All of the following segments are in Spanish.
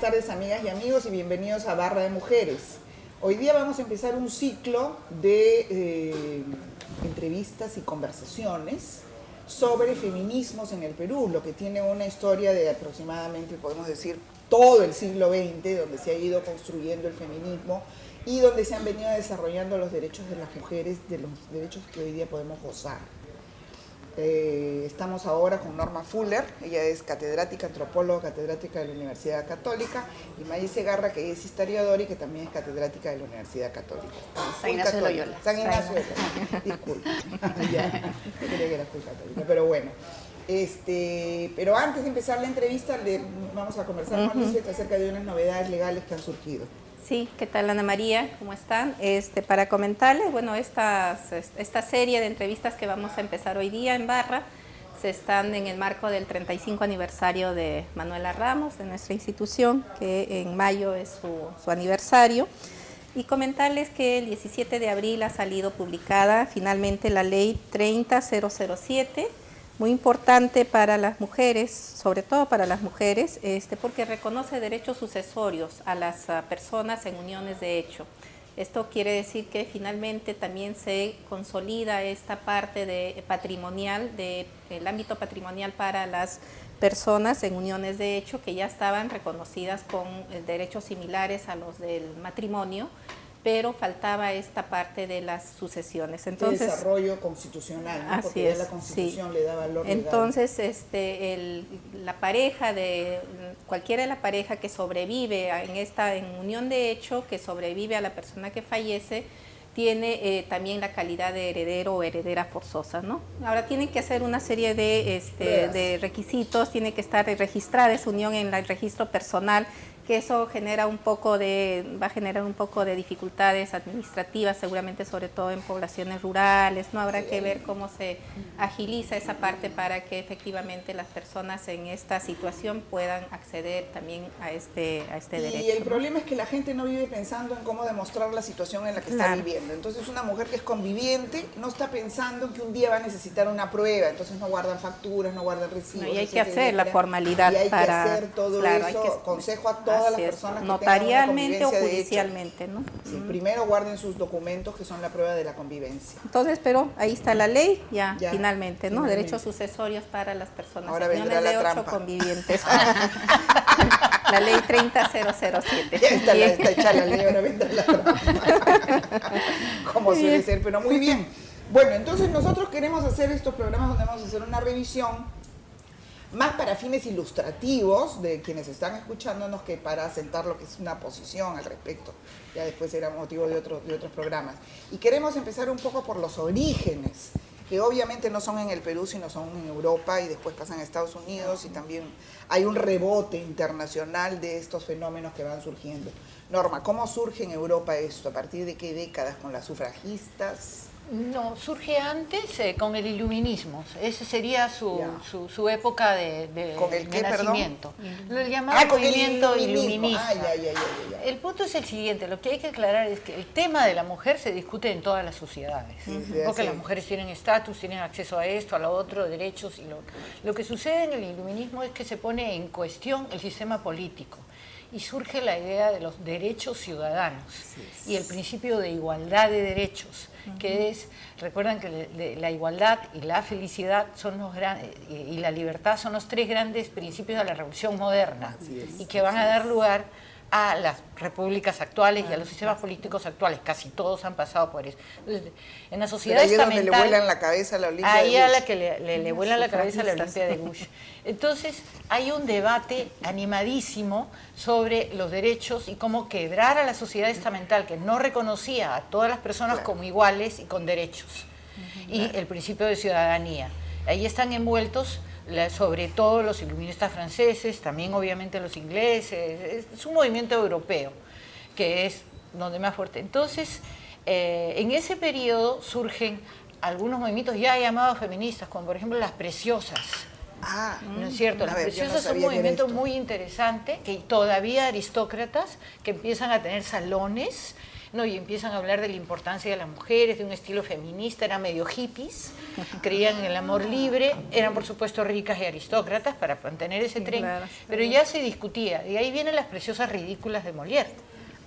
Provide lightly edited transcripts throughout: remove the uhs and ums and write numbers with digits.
tardes, amigas y amigos, y bienvenidos a Barra de Mujeres. Hoy día vamos a empezar un ciclo de entrevistas y conversaciones sobre feminismos en el Perú, lo que tiene una historia de aproximadamente, podemos decir, todo el siglo XX, donde se ha ido construyendo el feminismo y donde se han venido desarrollando los derechos de las mujeres, de los derechos que hoy día podemos gozar. Estamos ahora con Norma Fuller, ella es catedrática, antropóloga, catedrática de la Universidad Católica, y Mayis Segarra, que es historiadora y que también es catedrática de la Universidad Católica. San Ignacio de Loyola. San Ignacio de Loyola, disculpe. Ya, yo creía que era full católica, pero bueno. Pero antes de empezar la entrevista, vamos a conversar con Lisbeth acerca de unas novedades legales que han surgido. Sí, ¿qué tal, Ana María? ¿Cómo están? Para comentarles, bueno, esta serie de entrevistas que vamos a empezar hoy día en Barra se están en el marco del 35 aniversario de Manuela Ramos, de nuestra institución, que en mayo es su aniversario. Y comentarles que el 17 de abril ha salido publicada finalmente la ley 30007, muy importante para las mujeres, sobre todo para las mujeres, porque reconoce derechos sucesorios a las personas en uniones de hecho. Esto quiere decir que finalmente también se consolida esta parte de patrimonial, el ámbito patrimonial para las personas en uniones de hecho que ya estaban reconocidas con derechos similares a los del matrimonio, pero faltaba esta parte de las sucesiones. Entonces, el desarrollo constitucional, ¿no? Porque ya la Constitución le da valor legal. Entonces, la pareja cualquiera de la pareja que sobrevive en unión de hecho, que sobrevive a la persona que fallece, tiene también la calidad de heredero o heredera forzosa, ¿no? Ahora tienen que hacer una serie de requisitos, tiene que estar registrada esa unión en el registro personal, que eso va a generar un poco de dificultades administrativas, seguramente sobre todo en poblaciones rurales, ¿no? Habrá que ver cómo se agiliza esa parte para que efectivamente las personas en esta situación puedan acceder también a este derecho. Y el problema es que la gente no vive pensando en cómo demostrar la situación en la que está viviendo. Entonces una mujer que es conviviente no está pensando que un día va a necesitar una prueba, entonces no guardan facturas, no guardan recibos. No, y hay que hacer la formalidad y hay para que hacer todo eso, consejo a todas las personas que notarialmente o tengan una judicialmente, ¿no? Sí, primero guarden sus documentos que son la prueba de la convivencia. Entonces, pero ahí está la ley, ya finalmente, ¿no? Derechos sucesorios para las personas ahora vendrá la trampa. 8 convivientes. La ley 30007. Ya está hecha la ley, ahora vendrá la trampa. Como suele ser, pero muy bien. Bueno, entonces nosotros queremos hacer estos programas donde vamos a hacer una revisión más para fines ilustrativos de quienes están escuchándonos que para sentar lo que es una posición al respecto. Ya después será motivo de otros programas. Y queremos empezar un poco por los orígenes, que obviamente no son en el Perú, sino son en Europa y después pasan a Estados Unidos, y también hay un rebote internacional de estos fenómenos que van surgiendo. Norma, ¿cómo surge en Europa esto? ¿A partir de qué décadas? ¿Con las sufragistas? No, surge antes con el iluminismo. Esa sería su época de nacimiento. Lo llamamos movimiento iluminista. El punto es el siguiente, lo que hay que aclarar es que el tema de la mujer se discute en todas las sociedades, porque las mujeres tienen estatus, tienen acceso a esto, a lo otro, derechos, y lo que sucede en el iluminismo es que se pone en cuestión el sistema político y surge la idea de los derechos ciudadanos y el principio de igualdad de derechos, que es, recuerdan que la igualdad y la felicidad son y la libertad son los tres grandes principios de la revolución moderna y que van a dar lugar a las repúblicas actuales y a los sistemas políticos actuales. Casi todos han pasado por eso. Entonces, en la sociedad estamental, ahí es donde le vuelan la cabeza a la Olimpia de Bush. Ahí a la que le vuelan la cabeza a la Olimpia de Bush. Entonces, hay un debate animadísimo sobre los derechos y cómo quebrar a la sociedad estamental que no reconocía a todas las personas como iguales y con derechos. Y el principio de ciudadanía. Ahí están envueltos sobre todo los iluministas franceses, también obviamente los ingleses. Es un movimiento europeo que es donde más fuerte. Entonces, en ese periodo surgen algunos movimientos ya llamados feministas, como por ejemplo las preciosas. ¿No es cierto? Las preciosas son un movimiento muy interesante, que todavía aristócratas que empiezan a tener salones ¿no? Y empiezan a hablar de la importancia de las mujeres, de un estilo feminista, eran medio hippies, creían en el amor libre, eran por supuesto ricas y aristócratas para mantener ese tren, claro, pero ya se discutía, y ahí vienen las preciosas ridículas de Molière.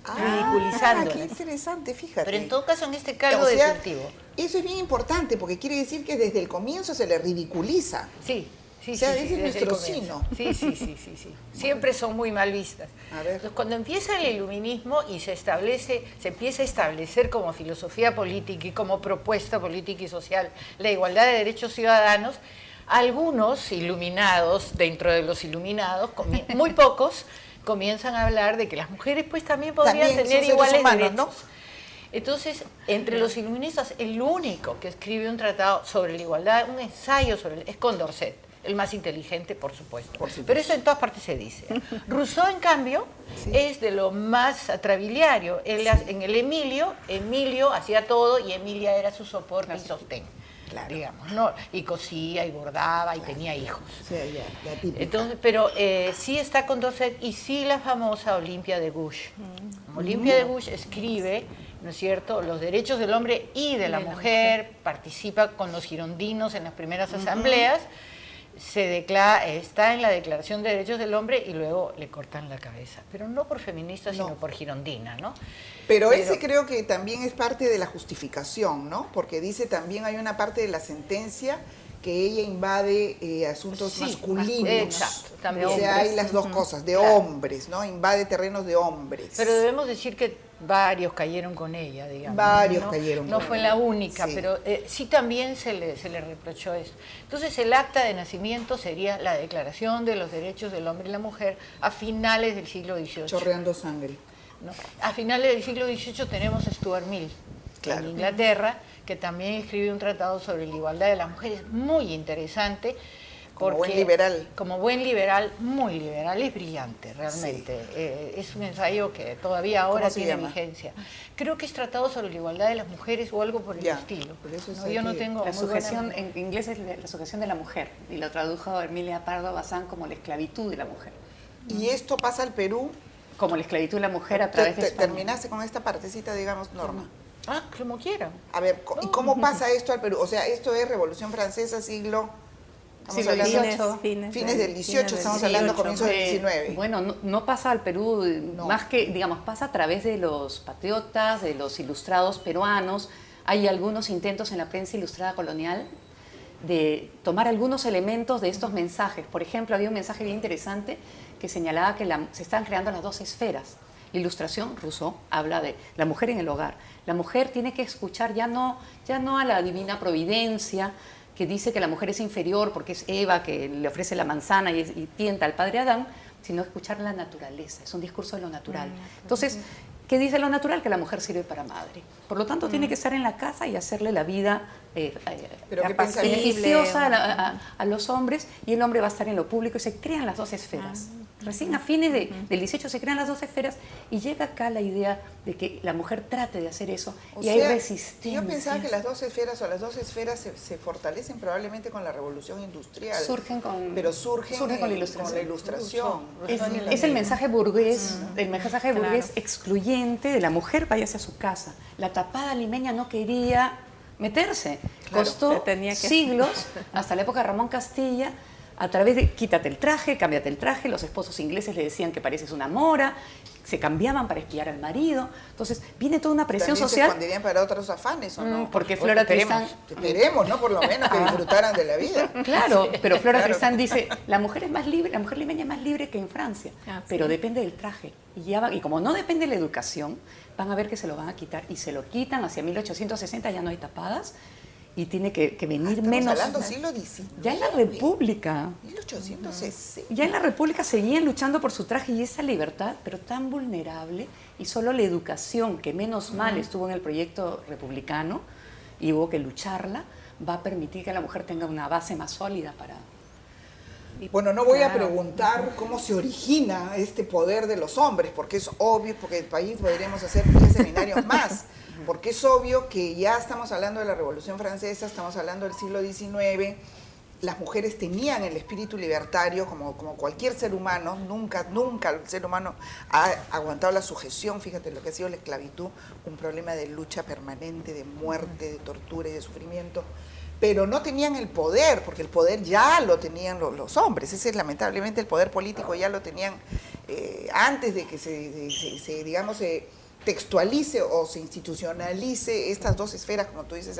Ridiculizándolas. Qué interesante, fíjate. Pero en todo caso, en este caldo de cultivo. Eso es bien importante, porque quiere decir que desde el comienzo se le ridiculiza. Sí. Sí, o sea, sí, ese es nuestro sino. Sí. Siempre son muy mal vistas. A ver. Entonces, cuando empieza el iluminismo y se empieza a establecer como filosofía política y como propuesta política y social la igualdad de derechos ciudadanos, algunos iluminados, dentro de los iluminados, muy pocos, comienzan a hablar de que las mujeres pues también podrían tener iguales derechos, ¿no? Entonces, entre los iluministas, el único que escribe un tratado sobre la igualdad, un ensayo es Condorcet, el más inteligente, por supuesto. Pero eso en todas partes se dice. Rousseau, en cambio, es de lo más atrabiliario. Él, en el Emilio hacía todo y Emilia era su soporte y sostén. Claro. Digamos, ¿no? Y cosía y bordaba y tenía hijos. Sí, entonces, pero sí está Condorcet y sí la famosa Olimpia de Gouges. Olimpia de Gouges escribe, ¿no es cierto?, los derechos del hombre y de la mujer, participa con los girondinos en las primeras asambleas, está en la Declaración de Derechos del Hombre y luego le cortan la cabeza, pero no por feminista, sino por girondina, ¿no? Pero ese creo que también es parte de la justificación, ¿no? Porque dice también hay una parte de la sentencia que ella invade asuntos masculinos. Exacto, también. O sea, hay las dos cosas, de hombres, ¿no? Invade terrenos de hombres. Pero debemos decir que varios cayeron con ella, digamos. Varios cayeron con ella. No fue la única, pero sí también se le reprochó esto. Entonces el acta de nacimiento sería la Declaración de los Derechos del Hombre y la Mujer a finales del siglo XVIII. Chorreando sangre. ¿No? A finales del siglo XVIII tenemos a Stuart Mill, en Inglaterra, que también escribe un tratado sobre la igualdad de las mujeres, muy interesante. Como buen liberal. Como buen liberal, muy liberal, es brillante realmente. Sí. Es un ensayo que todavía ahora tiene vigencia. Creo que es tratado sobre la igualdad de las mujeres o algo por el estilo. Por eso ¿no? Yo no tengo la sujeción, en inglés es la sujeción de la mujer, y lo tradujo Emilia Pardo Bazán como la esclavitud de la mujer. ¿Y esto pasa al Perú? Como la esclavitud de la mujer a través de España. Terminaste con esta partecita, digamos, Norma. Como quieran. A ver, ¿y cómo pasa esto al Perú? O sea, esto es Revolución Francesa, siglo fines del 18, estamos hablando comienzos del 19. Bueno, no pasa al Perú, más que, digamos, pasa a través de los patriotas, de los ilustrados peruanos. Hay algunos intentos en la prensa ilustrada colonial de tomar algunos elementos de estos mensajes. Por ejemplo, había un mensaje bien interesante que señalaba que se están creando las dos esferas. La ilustración, Rousseau, habla de la mujer en el hogar. La mujer tiene que escuchar ya no a la divina providencia, que dice que la mujer es inferior porque es Eva, que le ofrece la manzana y tienta al padre Adán, sino escuchar la naturaleza. Es un discurso de lo natural. Entonces, ¿qué dice lo natural? Que la mujer sirve para madre. Por lo tanto, tiene que estar en la casa y hacerle la vida beneficiosa a los hombres, y el hombre va a estar en lo público, y se crean las dos esferas. Recién a fines del 18 se crean las dos esferas, y llega acá la idea de que la mujer trate de hacer eso, hay resistencia. Yo pensaba que las dos esferas se fortalecen probablemente con la revolución industrial. Surgen con la ilustración. Es el mensaje burgués, excluyente de la mujer, váyase a su casa. La tapada limeña no quería meterse. Costó siglos, hasta la época de Ramón Castilla, a través de quítate el traje, cámbiate el traje. Los esposos ingleses le decían que pareces una mora, se cambiaban para espiar al marido. Entonces viene toda una presión social. ¿También se esconderían para otros afanes o no? Porque Flora Tristán... Esperemos, ¿no? Por lo menos que disfrutaran de la vida. Claro, pero Flora Tristán dice, la mujer es más libre, la mujer limeña es más libre que en Francia, pero depende del traje. Y como no depende de la educación, van a ver que se lo van a quitar, y se lo quitan. Hacia 1860 ya no hay tapadas, y tiene que venir menos. Estamos hablando siglo XIX. Ya en la República. 1860. Ya en la República seguían luchando por su traje y esa libertad, pero tan vulnerable, y solo la educación, que menos mal estuvo en el proyecto republicano y hubo que lucharla, va a permitir que la mujer tenga una base más sólida para... Bueno, no voy a preguntar cómo se origina este poder de los hombres, porque es obvio, porque el país podríamos hacer 10 seminarios más, porque es obvio que ya estamos hablando de la Revolución Francesa, estamos hablando del siglo XIX, las mujeres tenían el espíritu libertario como cualquier ser humano. Nunca el ser humano ha aguantado la sujeción. Fíjate lo que ha sido la esclavitud, un problema de lucha permanente, de muerte, de tortura y de sufrimiento. Pero no tenían el poder, porque el poder ya lo tenían los hombres. Ese es lamentablemente el poder político, ya lo tenían antes de que se textualice o se institucionalice estas dos esferas, como tú dices,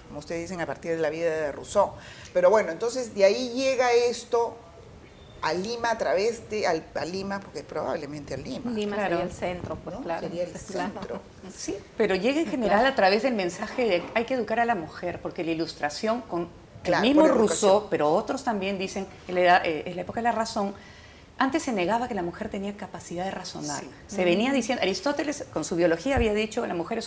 como ustedes dicen, a partir de la vida de Rousseau. Pero bueno, entonces de ahí llega esto a Lima a través de, a Lima, porque probablemente a Lima. Lima claro. sería el centro, pues, ¿no? claro. Sería el centro. Sí, pero llega en general a través del mensaje de hay que educar a la mujer, porque la Ilustración, con Claro, el mismo por Rousseau, educación. pero otros también dicen, en la época de la razón, antes se negaba que la mujer tenía capacidad de razonar. Sí. Se venía diciendo, Aristóteles con su biología había dicho que la mujer es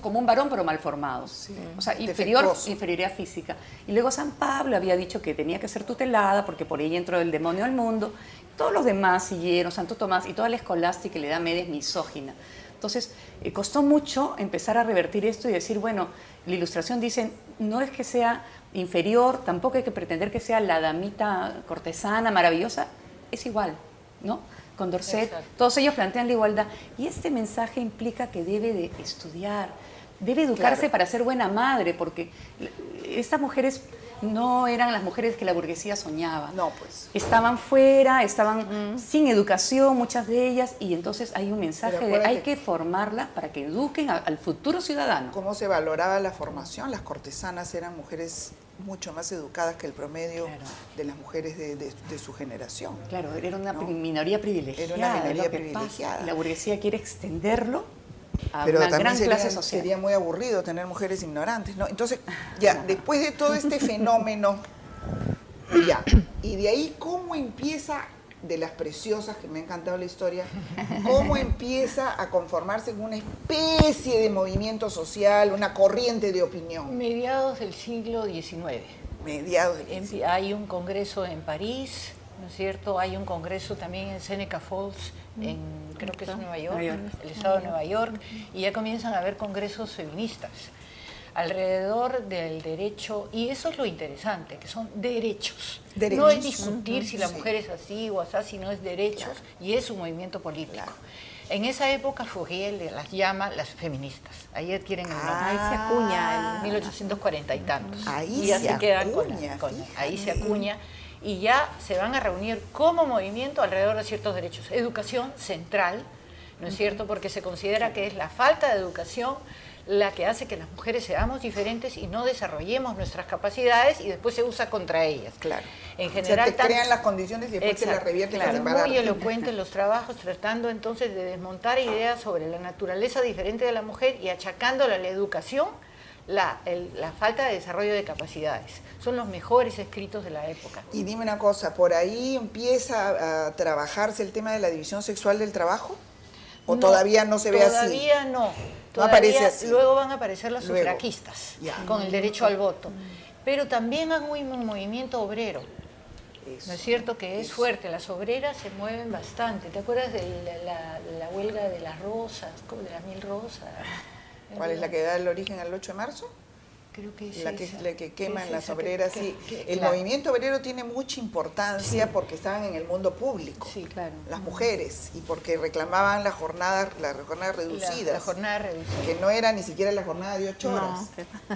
como un varón pero mal formado. Sí. O sea, Defectuoso. inferioridad física. Y luego San Pablo había dicho que tenía que ser tutelada porque por ella entró el demonio al mundo. Todos los demás siguieron, Santo Tomás y toda la escolástica y la Edad Media es misógina. Entonces, costó mucho empezar a revertir esto y decir, bueno, la Ilustración dicen, no es que sea inferior, tampoco hay que pretender que sea la damita cortesana, maravillosa, es igual, ¿no? Condorcet, Exacto. todos ellos plantean la igualdad. Y este mensaje implica que debe de estudiar, debe educarse Claro. para ser buena madre, porque estas mujeres no eran las mujeres que la burguesía soñaba. No, pues. Estaban fuera, estaban sin educación, muchas de ellas, y entonces hay un mensaje Pero de acuérdate hay que formarla para que eduquen al futuro ciudadano. ¿Cómo se valoraba la formación? Las cortesanas eran mujeres mucho más educadas que el promedio Claro. de las mujeres de su generación. Claro, era una ¿no? minoría privilegiada. Era una minoría es lo que privilegiada. pasa. Y la burguesía quiere extenderlo a Pero una también gran clase social. sería muy aburrido tener mujeres ignorantes, ¿no? Entonces, ya, después de todo este fenómeno, ya, y de ahí, ¿cómo empieza, de las preciosas, que me ha encantado la historia, cómo empieza a conformarse en una especie de movimiento social, una corriente de opinión? Mediados del siglo XIX. Mediados del Hay un congreso en París, ¿no es cierto? Hay un congreso también en Seneca Falls, creo que es Nueva York, el estado de Nueva York, y ya comienzan a haber congresos feministas alrededor del derecho, y eso es lo interesante, que son derechos. Derechos. No es discutir si la Sí. mujer es así o así, sino es derechos, y es un movimiento político. En esa época Fourier las llama las feministas. Ahí adquieren el nombre. Ahí se acuña 1840 y tantos. Ahí y ya se quedan acuña, ahí se acuña y ya se van a reunir como movimiento alrededor de ciertos derechos. Educación central, ¿no es cierto? Porque se considera que es la falta de educación la que hace que las mujeres seamos diferentes y no desarrollemos nuestras capacidades y después se usa contra ellas. Claro. En general, o sea, te crean las condiciones y después te las revierten claro, para separar. muy elocuente en los trabajos, tratando entonces de desmontar ideas sobre la naturaleza diferente de la mujer y achacándole a la educación la falta de desarrollo de capacidades. Son los mejores escritos de la época. Y dime una cosa, ¿por ahí empieza a trabajarse el tema de la división sexual del trabajo? ¿O No, todavía no se ve así? Todavía no. No aparece así. Luego van a aparecer las Luego. sufragistas, Ya. con el derecho al voto. Pero también hay un movimiento obrero, Eso. ¿no es cierto? Que es fuerte. Las obreras se mueven bastante. ¿Te acuerdas de la huelga de las rosas, de la miel rosa? ¿Cuál es la que da el origen al 8 de marzo? Creo que es La que, esa. la que queman Es las esa obreras, sí. El claro. movimiento obrero tiene mucha importancia porque estaban en el mundo público, Sí, claro. las mujeres, y porque reclamaban las jornadas reducidas. La jornada reducida. Que no era ni siquiera la jornada de 8 horas.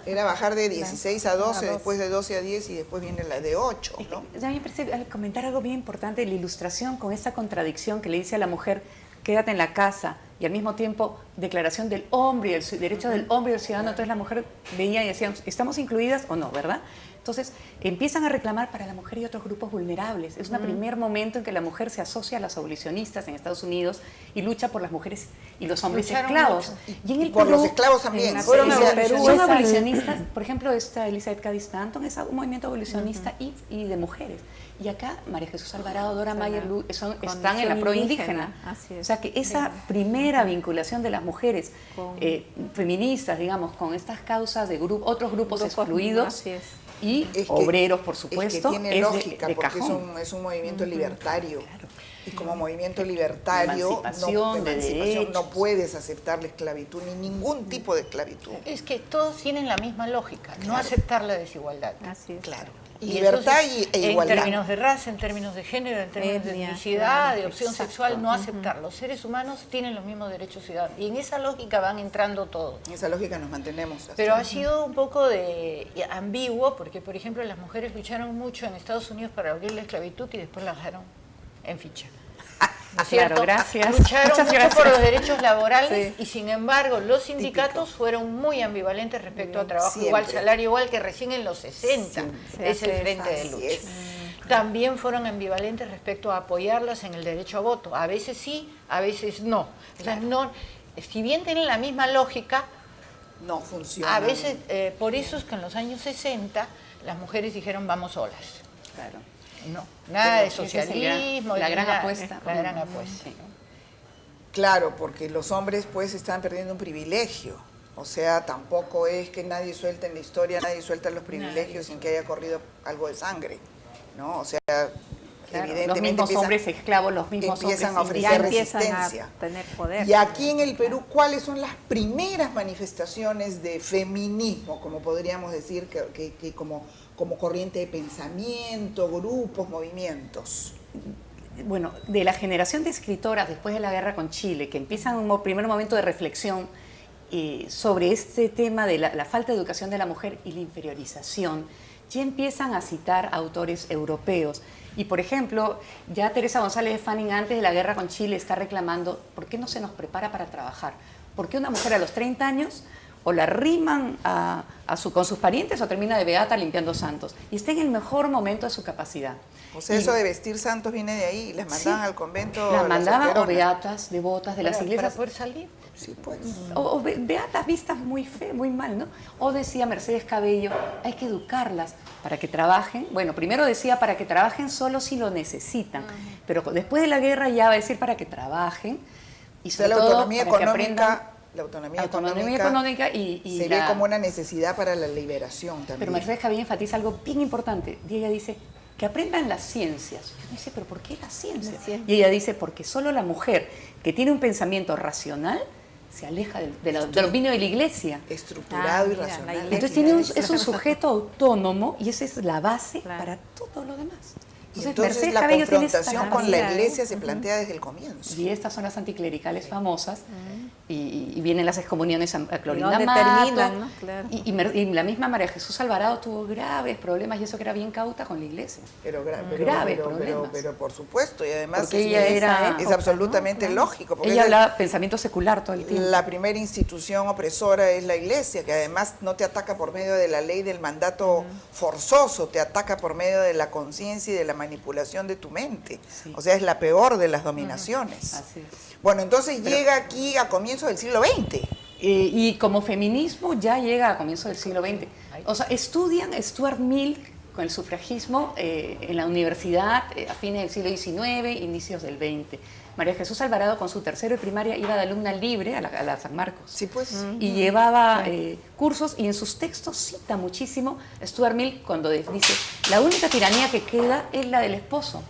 Era bajar de 16 a 12, después de 12 a 10 y después viene la de 8, ¿no? A mí me parece al comentar algo bien importante, la Ilustración con esta contradicción que le dice a la mujer, quédate en la casa, y al mismo tiempo declaración del hombre, el derecho del hombre y del ciudadano. Entonces la mujer veía y decía, ¿estamos incluidas o no, verdad? Entonces empiezan a reclamar para la mujer y otros grupos vulnerables. Es un primer momento en que la mujer se asocia a las abolicionistas en Estados Unidos y lucha por las mujeres y los hombres Lucharon esclavos. mucho. Y en el por Perú, los esclavos también. en la Fueron Perú, abolicionistas. son abolicionistas. Por ejemplo, esta Elizabeth Cady Stanton es un movimiento abolicionista y de mujeres. Y acá María Jesús Alvarado, Dora Mayer están en la pro indígena. Así es. O sea que esa primera vinculación de las mujeres feministas, digamos, con estas causas de otros grupos excluidos así es. y Es que- obreros, por supuesto, es que tiene es lógica, de porque cajón. es un movimiento libertario. Y como movimiento libertario, Emancipación, de derechos. no puedes aceptar la esclavitud, ni ningún tipo de esclavitud. Es que todos tienen la misma lógica, no aceptar la desigualdad. Así es. Claro. Libertad e igualdad. En términos de raza, en términos de género, en términos de etnicidad, de opción sexual, no aceptar. Los seres humanos tienen los mismos derechos ciudadanos. Y en esa lógica van entrando todos. En esa lógica nos mantenemos. Pero ha sido un poco ambiguo, porque, por ejemplo, las mujeres lucharon mucho en Estados Unidos para abolir la esclavitud y después la dejaron en ficha. ¿No es cierto? Claro, gracias. Lucharon mucho por los derechos laborales y sin embargo los sindicatos fueron muy ambivalentes respecto a trabajo igual, salario igual, que recién en los 60 es el frente de lucha. También fueron ambivalentes respecto a apoyarlas en el derecho a voto. A veces sí, a veces no. O sea, no, si bien tienen la misma lógica, no funciona. A veces, por eso es que en los años 60 las mujeres dijeron vamos solas. Claro. No, nada de socialismo. La gran apuesta. La gran apuesta. Sí. Claro, porque los hombres pues están perdiendo un privilegio. O sea, tampoco es que nadie suelta en la historia, nadie suelta los privilegios sin que haya corrido algo de sangre, ¿no? O sea, claro, evidentemente los mismos hombres esclavos, los mismos empiezan hombres a ofrecer resistencia. A tener poder. Y aquí en el Perú, ¿cuáles son las primeras manifestaciones de feminismo, como podríamos decir, que como corriente de pensamiento, grupos, movimientos? Bueno, de la generación de escritoras después de la guerra con Chile, que empiezan un primer momento de reflexión sobre este tema de la falta de educación de la mujer y la inferiorización, ya empiezan a citar autores europeos. Y, por ejemplo, ya Teresa González de Fanning antes de la guerra con Chile está reclamando ¿por qué no se nos prepara para trabajar? ¿Por qué una mujer a los 30 años o la riman con sus parientes o termina de beata limpiando santos? Y está en el mejor momento de su capacidad. O sea, eso de vestir santos viene de ahí, las mandaban al convento. Las mandaban o beatas, devotas de las iglesias. Para poder salir. Sí, pues. O beatas vistas muy mal, ¿no? O decía Mercedes Cabello, hay que educarlas para que trabajen. Bueno, primero decía para que trabajen solo si lo necesitan, pero después de la guerra ya va a decir para que trabajen y sobre todo la autonomía para que económica. aprendan. La autonomía económica y se ve como una necesidad para la liberación también. Pero Mercedes Cabello enfatiza algo bien importante. Y ella dice que aprendan las ciencias. Yo me dice, ¿pero por qué las ciencias? Y ella dice, porque solo la mujer que tiene un pensamiento racional se aleja del dominio de la iglesia. Estructurado y racional. Entonces es un sujeto autónomo y esa es la base para todo lo demás. Entonces la confrontación con la iglesia se plantea desde el comienzo. Y estas son las anticlericales famosas y vienen las excomuniones a Clorinda ¿Dónde Mato, terminan, no? Claro. y la misma María Jesús Alvarado tuvo graves problemas y eso que era bien cauta con la iglesia. Graves problemas. Pero por supuesto, y además porque ella es absolutamente lógico. Porque ella hablaba pensamiento secular todo el tiempo. La primera institución opresora es la iglesia, que además no te ataca por medio de la ley del mandato forzoso, te ataca por medio de la conciencia y de la manipulación de tu mente. Sí. O sea, es la peor de las dominaciones. Así es. Bueno, entonces llega aquí a comienzos del siglo XX. Y como feminismo ya llega a comienzos del siglo XX. O sea, estudian Stuart Mill con el sufragismo en la universidad a fines del siglo XIX, inicios del XX. María Jesús Alvarado con su tercero de primaria iba de alumna libre a la San Marcos. Sí, pues. Y llevaba cursos y en sus textos cita muchísimo Stuart Mill cuando dice, la única tiranía que queda es la del esposo.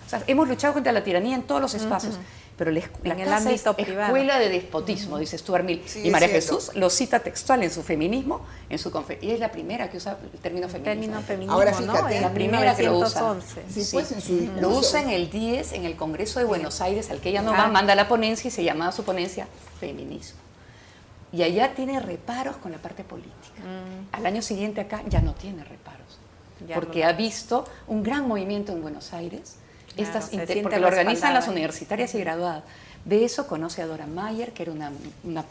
O sea, hemos luchado contra la tiranía en todos los espacios. Pero la casa es escuela de despotismo, dice Stuart Mill. Sí, y María Jesús lo cita textual en su feminismo, y es la primera que usa el término feminismo. Ahora fíjate, ¿no? Es la primera que lo usa. Sí, pues, en su lo usa en el 10, en el Congreso de Buenos Aires, al que ella no va, manda la ponencia y se llamaba su ponencia Feminismo. Y allá tiene reparos con la parte política. Al año siguiente acá ya no tiene reparos, porque ha visto un gran movimiento en Buenos Aires. Porque lo organizan las universitarias y graduadas. De eso conoce a Dora Mayer, que era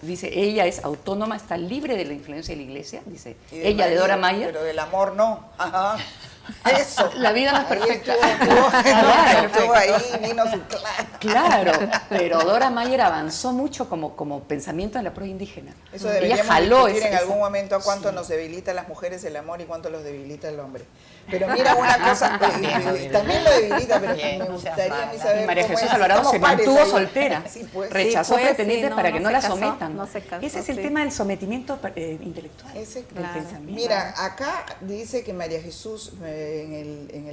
dice, ella es autónoma, está libre de la influencia de la iglesia, dice ella de Dora Mayer. Pero del amor no. Ajá. Eso. La vida no es perfecta. Estuvo ahí, vino su Claro, pero Dora Mayer avanzó mucho como pensamiento en la pro indígena. Eso deberíamos discutir en algún momento a cuánto nos debilita a las mujeres el amor y cuánto los debilita el hombre. Pero mira una cosa, también lo debilita, pero me gustaría a mí saber María Jesús Alvarado se mantuvo soltera, rechazó pretendientes para que no la sometan. Ese es el tema del sometimiento intelectual, del pensamiento. Mira, acá dice que María Jesús en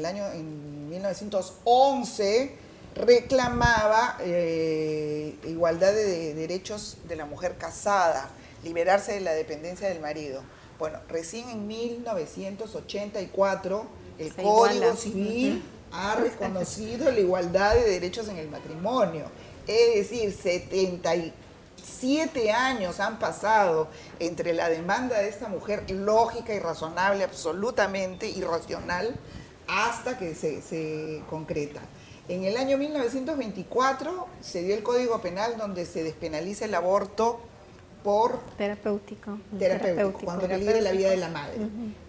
1911 reclamaba igualdad de derechos de la mujer casada, liberarse de la dependencia del marido. Bueno, recién en 1984 El Código Civil ha reconocido la igualdad de derechos en el matrimonio. Es decir, 77 años han pasado entre la demanda de esta mujer, lógica y razonable, absolutamente irracional, hasta que se concreta. En el año 1924 se dio el Código Penal donde se despenaliza el aborto por terapéutico, cuando peligre la vida de la madre.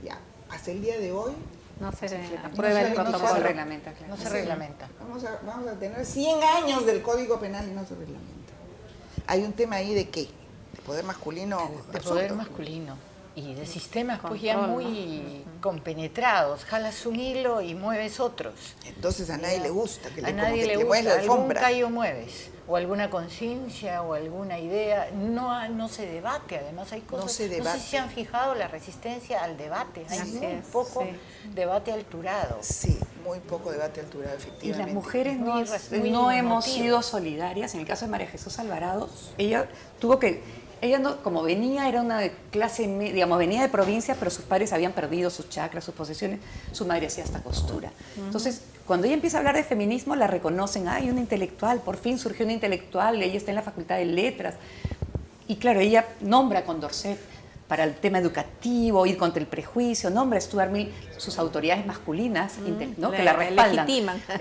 Ya, hasta el día de hoy no se aprueba el protocolo. No se reglamenta, claro. No se reglamenta. Vamos a tener 100 años del Código Penal y no se reglamenta. Hay un tema ahí de qué, de poder masculino. De poder masculino. Y de sistemas pues ya muy compenetrados, jalas un hilo y mueves otros. Entonces a nadie le gusta que a nadie le gusta, algún callo mueves, o alguna conciencia, o alguna idea, no se debate, además hay cosas, no sé si se han fijado la resistencia al debate, hay muy poco debate alturado. Sí, muy poco debate alturado, efectivamente. Y las mujeres no hemos sido solidarias, en el caso de María Jesús Alvarado, ella tuvo que... Ella, no, como venía, era una clase, digamos, venía de provincia, pero sus padres habían perdido sus chacras, sus posesiones, su madre hacía hasta costura. Entonces, cuando ella empieza a hablar de feminismo, la reconocen, hay una intelectual, por fin surgió una intelectual, ella está en la Facultad de Letras. Y claro, ella nombra a Condorcet para el tema educativo, ir contra el prejuicio, nombra a Stuart Mill, sus autoridades masculinas, ¿no? Que la respaldan.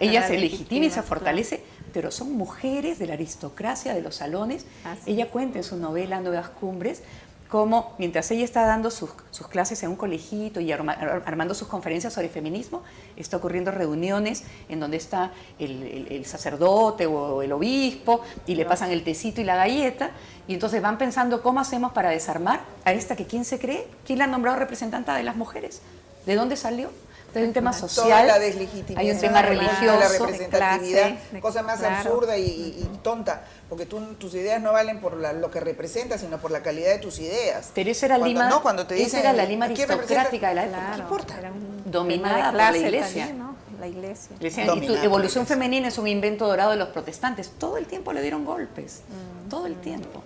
Ella se legitima y se fortalece, pero son mujeres de la aristocracia de los salones. Ella cuenta en su novela Nuevas Cumbres cómo mientras ella está dando sus clases en un colegito y armando sus conferencias sobre feminismo, está ocurriendo reuniones en donde está el sacerdote o el obispo y le pasan el tecito y la galleta, y entonces van pensando cómo hacemos para desarmar a esta que ¿quién se cree? ¿Quién la ha nombrado representante de las mujeres? ¿De dónde salió? Hay un tema social, la deslegitimación, hay un tema religioso, la representatividad, cosa más absurda y tonta, porque tus ideas no valen por lo que representas, sino por la calidad de tus ideas. Pero esa era la Lima aristocrática de la época. ¿Qué importa? Dominada por la iglesia. También, ¿no? La iglesia. Y tu evolución femenina es un invento dorado de los protestantes. Todo el tiempo le dieron golpes, todo el tiempo.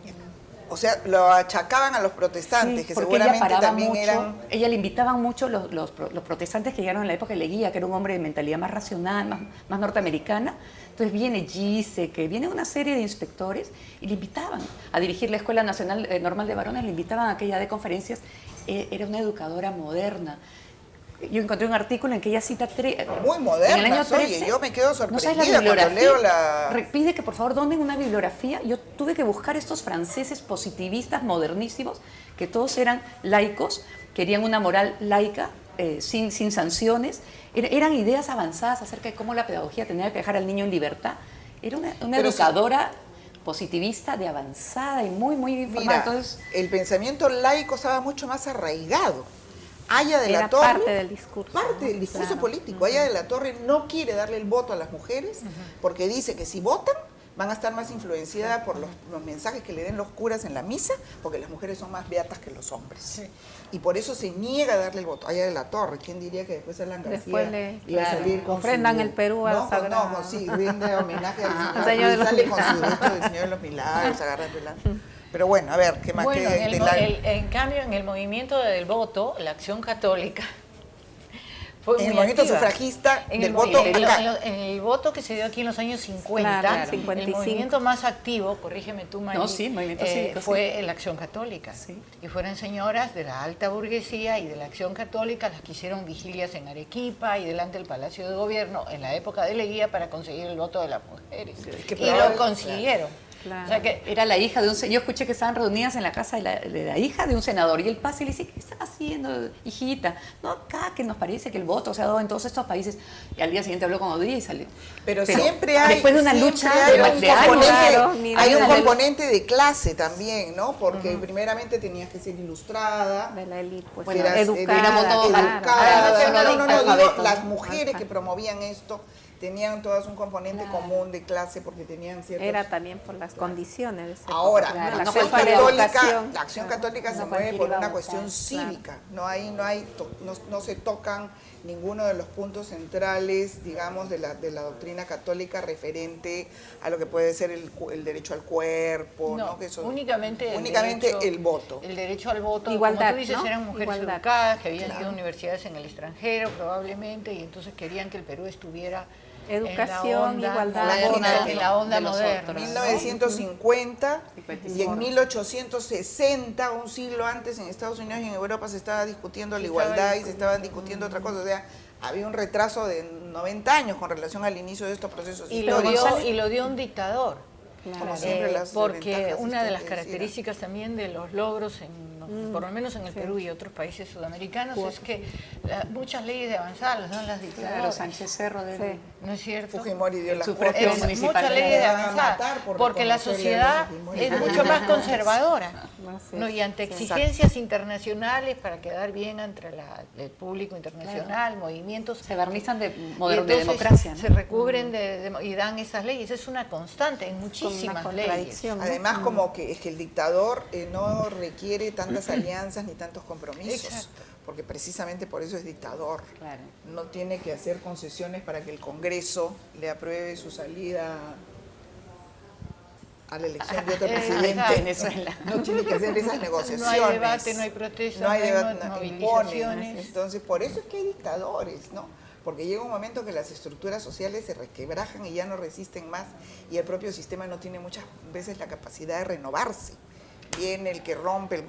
O sea, lo achacaban a los protestantes, sí, que seguramente también eran... Ella le invitaban mucho los protestantes que llegaron en la época de Leguía, que era un hombre de mentalidad más racional, más norteamericana. Entonces viene Gise, que viene una serie de inspectores, y le invitaban a dirigir la Escuela Nacional Normal de Varones, le invitaban a que ella dé conferencias. Era una educadora moderna. Yo encontré un artículo en que ella cita muy moderna, en el año 13, oye, yo me quedo sorprendida cuando leo la... Pide que por favor donen una bibliografía. Yo tuve que buscar estos franceses positivistas, modernísimos, que todos eran laicos, querían una moral laica, sin sanciones. Eran ideas avanzadas acerca de cómo la pedagogía tenía que dejar al niño en libertad. Era una educadora positivista de avanzada y muy bien formada. Entonces, el pensamiento laico estaba mucho más arraigado. Aya de la Torre, parte del discurso, claro, político. Aya de la Torre no quiere darle el voto a las mujeres porque dice que si votan van a estar más influenciadas por los mensajes que le den los curas en la misa, porque las mujeres son más beatas que los hombres. Sí. Y por eso se niega a darle el voto. Aya de la Torre, ¿quién diría que después Alan García iba a salir con ofrendan el Perú a Sagrado? Sí, rinde homenaje al Señor, y sale con su esto del Señor de los Milagros, agarra el Pero bueno, a ver, ¿qué más? Bueno, en cambio, en el movimiento del voto, la Acción Católica fue en el movimiento activa. Sufragista en del voto acá. En el voto que se dio aquí en los años 50, claro, 55. El movimiento más activo, corrígeme tú, Mari, movimiento cívico, fue la Acción Católica. Sí. Y fueron señoras de la alta burguesía y de la Acción Católica las que hicieron vigilias en Arequipa y delante del Palacio de Gobierno en la época de Leguía para conseguir el voto de las mujeres. Y lo consiguieron. Claro. O sea que era la hija de un... Yo escuché que estaban reunidas en la casa de la hija de un senador y el pasa y le dice, ¿qué estás haciendo, hijita? No, acá que nos parece que el voto se ha dado en todos estos países. Y al día siguiente habló con Odía y salió. Pero siempre hay... Después de una lucha de años. Hay un componente de clase también, ¿no? Porque primeramente tenías que ser ilustrada. De la élite, pues. Bueno, educada. Claro. No, digo, las mujeres que promovían esto tenían todas un componente común de clase porque tenían ciertos... Era también por las condiciones de ese Ahora, claro. la acción católica se mueve por una cuestión cívica, no se tocan ninguno de los puntos centrales, digamos, de la doctrina católica referente a lo que puede ser el derecho al cuerpo, ¿no? Que eso, únicamente el voto. El derecho al voto, igualdad, como tú dices, eran mujeres educadas, que habían ido a universidades en el extranjero probablemente, y entonces querían que el Perú estuviera educación, igualdad, en la onda moderna. En 1950 y en 1860, un siglo antes, en Estados Unidos y en Europa se estaba discutiendo la igualdad y se estaban discutiendo otra cosa. O sea, había un retraso de 90 años con relación al inicio de estos procesos históricos. Y lo dio un dictador. Como siempre, porque una de las características también de los logros, por lo menos en el Perú y otros países sudamericanos, es que muchas leyes de avanzada las dan las dictaduras. Claro, Sánchez Cerro, ¿no es cierto? Fujimori dio las muchas leyes de avanzada, porque la sociedad es mucho más conservadora, ¿no? Y ante exigencias internacionales para quedar bien entre el público internacional, movimientos... Se barnizan de democracia, ¿no? Se recubren y dan esas leyes. Es una constante en muchísimas leyes. Además, como que es que el dictador no requiere tantas alianzas ni tantos compromisos. Exacto. Porque precisamente por eso es dictador. Claro. No tiene que hacer concesiones para que el Congreso le apruebe su salida a la elección de otro presidente. Venezuela. No tiene que hacer esas negociaciones. No hay debate, no hay protesta, no hay debate, movilizaciones. Entonces, por eso es que hay dictadores, ¿no? Porque llega un momento que las estructuras sociales se resquebrajan y ya no resisten más y el propio sistema no tiene muchas veces la capacidad de renovarse. Viene el que rompe el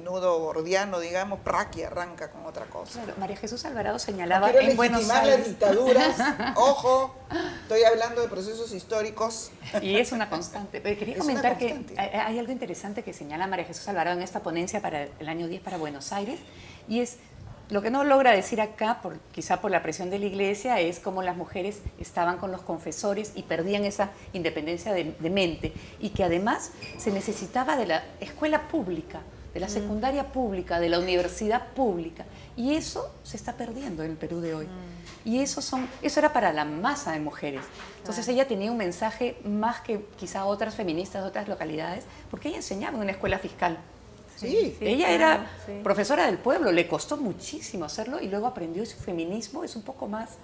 nudo gordiano, digamos, y arranca con otra cosa. Claro, María Jesús Alvarado señalaba en Buenos Aires... las dictaduras, ojo, estoy hablando de procesos históricos. Y es una constante. Pero quería comentar que hay algo interesante que señala María Jesús Alvarado en esta ponencia para el año 10 para Buenos Aires, y es... Lo que no logra decir acá, quizá por la presión de la Iglesia, es cómo las mujeres estaban con los confesores y perdían esa independencia de mente, y que además se necesitaba de la escuela pública, de la secundaria pública, de la universidad pública, y eso se está perdiendo en el Perú de hoy. Y eso era para la masa de mujeres. Entonces ella tenía un mensaje más que quizá otras feministas de otras localidades, porque ella enseñaba en una escuela fiscal. Sí, ella era profesora del pueblo, le costó muchísimo hacerlo y luego aprendió su feminismo, es un poco más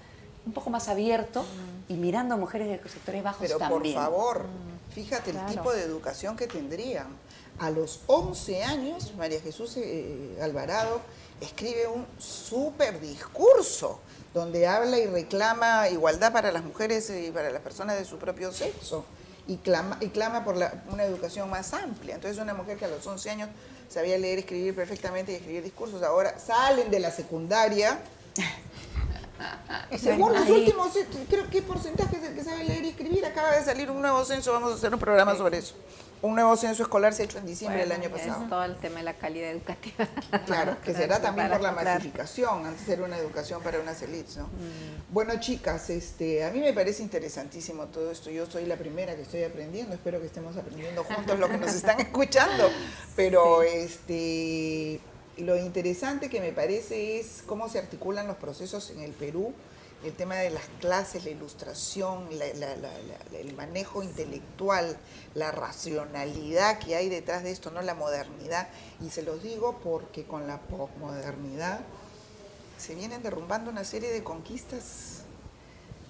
abierto y mirando a mujeres de sectores bajos también. Pero por favor, fíjate el tipo de educación que tendrían. A los 11 años, María Jesús Alvarado escribe un súper discurso donde habla y reclama igualdad para las mujeres y para las personas de su propio sexo. Y clama por una educación más amplia. Entonces una mujer que a los 11 años sabía leer, escribir perfectamente y escribir discursos, ahora salen de la secundaria. Según los últimos, creo que porcentaje es el que sabe leer y escribir. Acaba de salir un nuevo censo, vamos a hacer un programa sobre eso. Un nuevo censo escolar se ha hecho en diciembre del año pasado. Es todo el tema de la calidad educativa. Claro, que será también por la masificación, antes era una educación para unas élites, ¿no? Bueno, chicas, a mí me parece interesantísimo todo esto. Yo soy la primera que estoy aprendiendo, espero que estemos aprendiendo juntos los que nos están escuchando. Pero lo interesante que me parece es cómo se articulan los procesos en el Perú, el tema de las clases, la ilustración, el manejo intelectual, la racionalidad que hay detrás de esto, no la modernidad. Y se los digo porque con la posmodernidad se vienen derrumbando una serie de conquistas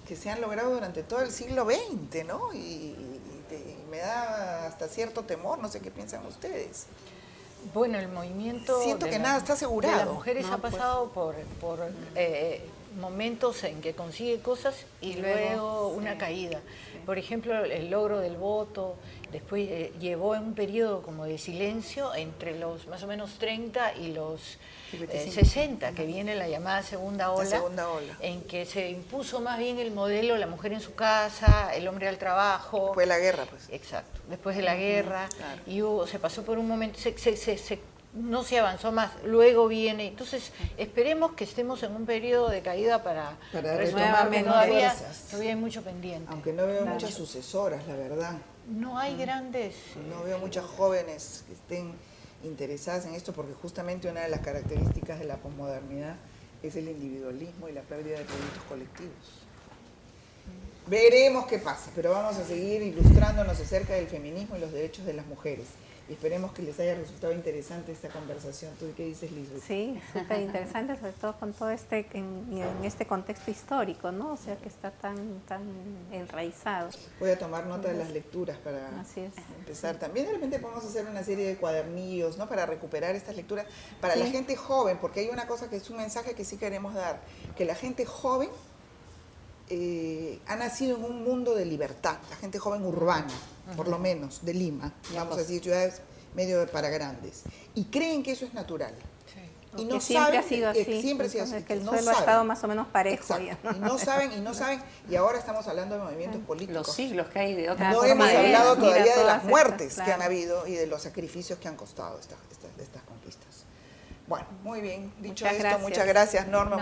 que se han logrado durante todo el siglo XX, ¿no? Y me da hasta cierto temor, no sé qué piensan ustedes. Bueno, el movimiento... Siento que nada está asegurado. De las mujeres ha pasado por momentos en que consigue cosas y luego una caída. Por ejemplo, el logro del voto, después llevó en un periodo como de silencio entre los más o menos 30 y los 60, que viene la llamada segunda ola, en que se impuso más bien el modelo, la mujer en su casa, el hombre al trabajo. Después de la guerra, pues. Exacto, después de la guerra, claro. Y se pasó por un momento, no se avanzó más, luego viene, entonces esperemos que estemos en un periodo de caída para retomar todavía hay mucho pendiente. Aunque no veo muchas sucesoras, la verdad. No hay grandes... No veo muchas jóvenes que estén interesadas en esto, porque justamente una de las características de la posmodernidad es el individualismo y la pérdida de proyectos colectivos. Veremos qué pasa, pero vamos a seguir ilustrándonos acerca del feminismo y los derechos de las mujeres. Y esperemos que les haya resultado interesante esta conversación. ¿Tú qué dices, Liz? Sí, súper interesante, sobre todo con todo en este contexto histórico, ¿no? O sea, que está tan enraizado. Voy a tomar nota de las lecturas para empezar. También de repente podemos hacer una serie de cuadernillos, ¿no? Para recuperar estas lecturas para la gente joven, porque hay una cosa que es un mensaje que sí queremos dar, que la gente joven ha nacido en un mundo de libertad, la gente joven urbana, por lo menos, de Lima, vamos a decir, ciudades medio para grandes, y creen que eso es natural. Sí. Y no siempre ha sido así. Siempre ha sido así. Que el suelo ha estado más o menos parejo. Ya, ¿no? Y no saben, y ahora estamos hablando de movimientos políticos. Los siglos que hay de otra forma. No hemos hablado todavía de las muertes que han habido y de los sacrificios que han costado estas conquistas. Bueno, muy bien, dicho esto, muchas gracias, Norma.